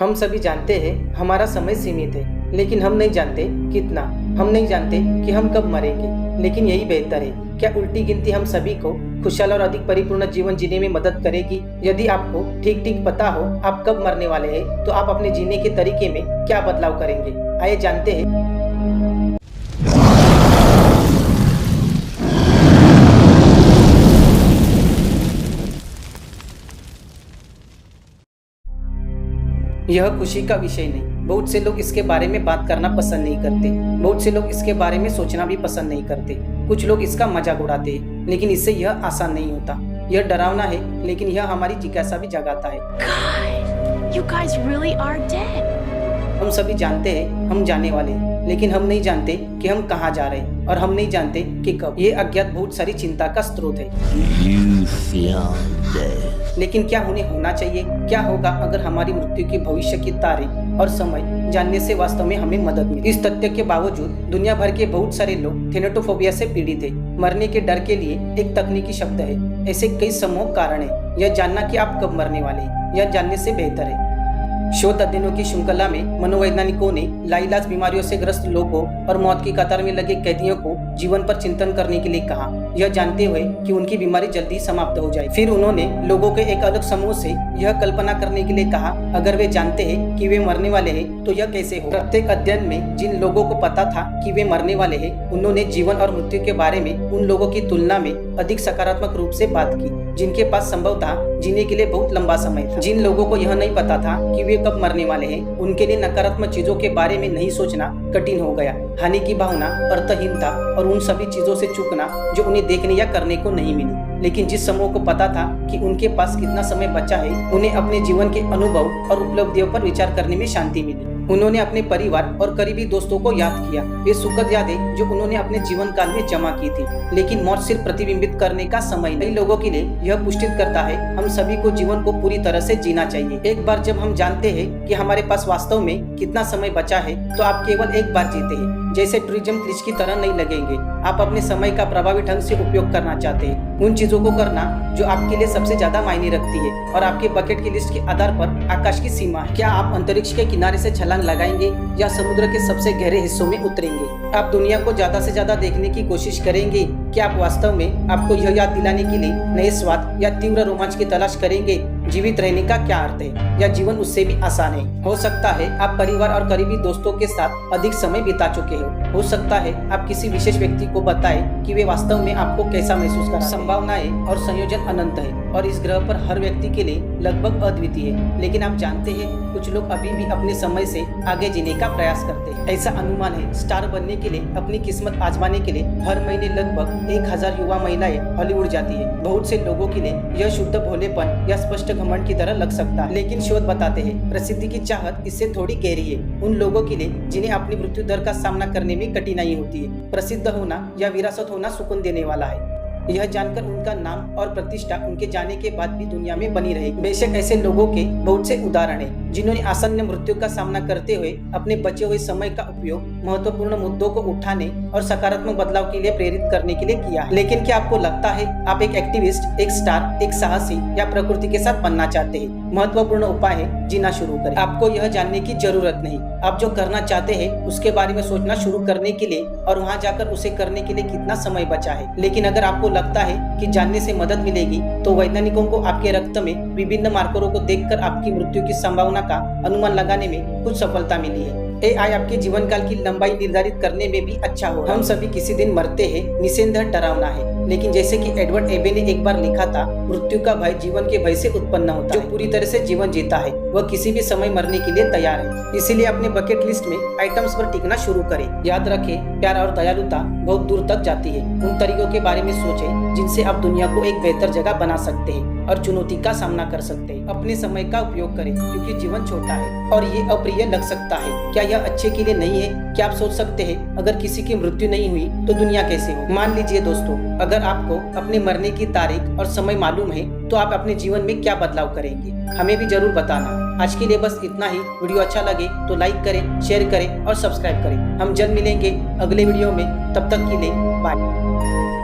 हम सभी जानते हैं हमारा समय सीमित है, लेकिन हम नहीं जानते कितना। हम नहीं जानते कि हम कब मरेंगे, लेकिन यही बेहतर है। क्या उल्टी गिनती हम सभी को खुशहाल और अधिक परिपूर्ण जीवन जीने में मदद करेगी? यदि आपको ठीक ठीक पता हो आप कब मरने वाले हैं, तो आप अपने जीने के तरीके में क्या बदलाव करेंगे? आइए जानते हैं। यह खुशी का विषय नहीं। बहुत से लोग इसके बारे में बात करना पसंद नहीं करते। बहुत से लोग इसके बारे में सोचना भी पसंद नहीं करते। कुछ लोग इसका मजाक उड़ाते हैं, लेकिन इससे यह आसान नहीं होता। यह डरावना है, लेकिन यह हमारी जिज्ञासा भी जगाता है। God, you guys really are dead. हम सभी जानते हैं हम जाने वाले हैं, लेकिन हम नहीं जानते कि हम कहाँ जा रहे हैं, और हम नहीं जानते कि कब। ये अज्ञात बहुत सारी चिंता का स्रोत है। You feel dead. लेकिन क्या उन्हें होना चाहिए? क्या होगा अगर हमारी मृत्यु की भविष्य की तारीख और समय जानने से वास्तव में हमें मदद मिले? इस तथ्य के बावजूद दुनिया भर के बहुत सारे लोग थेनेटोफोबिया से पीड़ित है। मरने के डर के लिए एक तकनीकी शब्द है। ऐसे कई समूह कारण है। यह जानना कि आप कब मरने वाले हैं, यह जानने से बेहतर है। शोध अध्ययनों की श्रृंखला में मनोवैज्ञानिकों ने लाइलाज बीमारियों से ग्रस्त लोगों और मौत की कतार में लगे कैदियों को जीवन पर चिंतन करने के लिए कहा, यह जानते हुए कि उनकी बीमारी जल्दी समाप्त हो जाए। फिर उन्होंने लोगों के एक अलग समूह से यह कल्पना करने के लिए कहा, अगर वे जानते हैं कि वे मरने वाले हैं तो यह कैसे हो। प्रत्येक अध्ययन में जिन लोगों को पता था कि वे मरने वाले हैं, उन्होंने जीवन और मृत्यु के बारे में उन लोगों की तुलना में अधिक सकारात्मक रूप से बात की जिनके पास संभव था जीने के लिए बहुत लंबा समय था। जिन लोगों को यह नहीं पता था कि वे कब मरने वाले हैं, उनके लिए नकारात्मक चीजों के बारे में नहीं सोचना कठिन हो गया। हानि की भावना, अर्थहीनता और उन सभी चीजों से चूकना जो उन्हें देखने या करने को नहीं मिली। लेकिन जिस समूह को पता था कि उनके पास कितना समय बचा है, उन्हें अपने जीवन के अनुभव और उपलब्धियों पर विचार करने में शांति मिली। उन्होंने अपने परिवार और करीबी दोस्तों को याद किया, वे सुखद यादें जो उन्होंने अपने जीवन काल में जमा की थी। लेकिन मौत सिर्फ प्रतिबिंबित करने का समय नहीं। लोगों के लिए यह पुष्टि करता है हम सभी को जीवन को पूरी तरह से जीना चाहिए। एक बार जब हम जानते हैं कि हमारे पास वास्तव में कितना समय बचा है, तो आप केवल एक बार जीते हैं। जैसे टूरिज्म क्लिच की तरह नहीं लगेंगे। आप अपने समय का प्रभावी ढंग से उपयोग करना चाहते हैं, उन चीजों को करना जो आपके लिए सबसे ज्यादा मायने रखती है और आपके बकेट की लिस्ट के आधार पर आकाश की सीमा है। क्या आप अंतरिक्ष के किनारे से छलांग लगाएंगे या समुद्र के सबसे गहरे हिस्सों में उतरेंगे? आप दुनिया को ज्यादा से ज्यादा देखने की कोशिश करेंगे? क्या आप वास्तव में आपको यह याद दिलाने के लिए नए स्वाद या तीव्र रोमांच की तलाश करेंगे? जीवित रहने का क्या अर्थ है, या जीवन उससे भी आसान है? हो सकता है आप परिवार और करीबी दोस्तों के साथ अधिक समय बिता चुके हो सकता है आप किसी विशेष व्यक्ति को बताएं कि वे वास्तव में आपको कैसा महसूस कर। संभावनाएं और संयोजन अनंत है और इस ग्रह पर हर व्यक्ति के लिए लगभग अद्वितीय है। लेकिन आप जानते हैं कुछ लोग अभी भी अपने समय से आगे जीने का प्रयास करते हैं। ऐसा अनुमान है स्टार बनने के लिए, अपनी किस्मत आजमाने के लिए हर महीने लगभग 1000 युवा महिलाएं हॉलीवुड जाती है। बहुत से लोगों के लिए यह शुद्ध भोलेपन या स्पष्ट घमंड की तरह लग सकता है, लेकिन शोध बताते हैं प्रसिद्धि की चाहत इससे थोड़ी गहरी है। उन लोगों के लिए जिन्हें अपनी मृत्यु दर का सामना करने में कठिनाई होती है, प्रसिद्ध होना या विरासत होना सुकून देने वाला है। यह जानकर उनका नाम और प्रतिष्ठा उनके जाने के बाद भी दुनिया में बनी रहेगी। बेशक ऐसे लोगों के बहुत से उदाहरण हैं जिन्होंने आसन्न मृत्यु का सामना करते हुए अपने बचे हुए समय का उपयोग महत्वपूर्ण मुद्दों को उठाने और सकारात्मक बदलाव के लिए प्रेरित करने के लिए किया है। लेकिन क्या आपको लगता है आप एक एक्टिविस्ट, एक स्टार, एक साहसी या प्रकृति के साथ बनना चाहते हैं? महत्वपूर्ण उपाय है जीना शुरू करें। आपको यह जानने की जरूरत नहीं आप जो करना चाहते हैं उसके बारे में सोचना शुरू करने के लिए और वहाँ जाकर उसे करने के लिए कितना समय बचा है। लेकिन अगर आपको लगता है कि जानने से मदद मिलेगी, तो वैज्ञानिकों को आपके रक्त में विभिन्न मार्करों को देखकर आपकी मृत्यु की संभावना का अनुमान लगाने में कुछ सफलता मिली है। AI आपके जीवन काल की लंबाई निर्धारित करने में भी अच्छा हो। हम सभी किसी दिन मरते हैं, निस्संदेह डरावना है, लेकिन जैसे कि एडवर्ड एबे ने एक बार लिखा था, मृत्यु का भय जीवन के भय से उत्पन्न होता है। जो पूरी तरह से जीवन जीता है वह किसी भी समय मरने के लिए तैयार है। इसीलिए अपने बकेट लिस्ट में आइटम्स पर टिकना शुरू करें। याद रखें, प्यार और दयालुता बहुत दूर तक जाती है। उन तरीकों के बारे में सोचें जिनसे आप दुनिया को एक बेहतर जगह बना सकते हैं और चुनौती का सामना कर सकते हैं। अपने समय का उपयोग करें क्योंकि जीवन छोटा है और ये अप्रिय लग सकता है। क्या यह अच्छे के लिए नहीं है? क्या आप सोच सकते हैं अगर किसी की मृत्यु नहीं हुई तो दुनिया कैसे हो? मान लीजिए दोस्तों, अगर आपको अपने मरने की तारीख और समय मालूम है तो आप अपने जीवन में क्या बदलाव करेंगे? हमें भी जरूर बताना। आज के लिए बस इतना ही। वीडियो अच्छा लगे तो लाइक करें, शेयर करें और सब्सक्राइब करें। हम जल्द मिलेंगे अगले वीडियो में। तब तक के लिए बाय।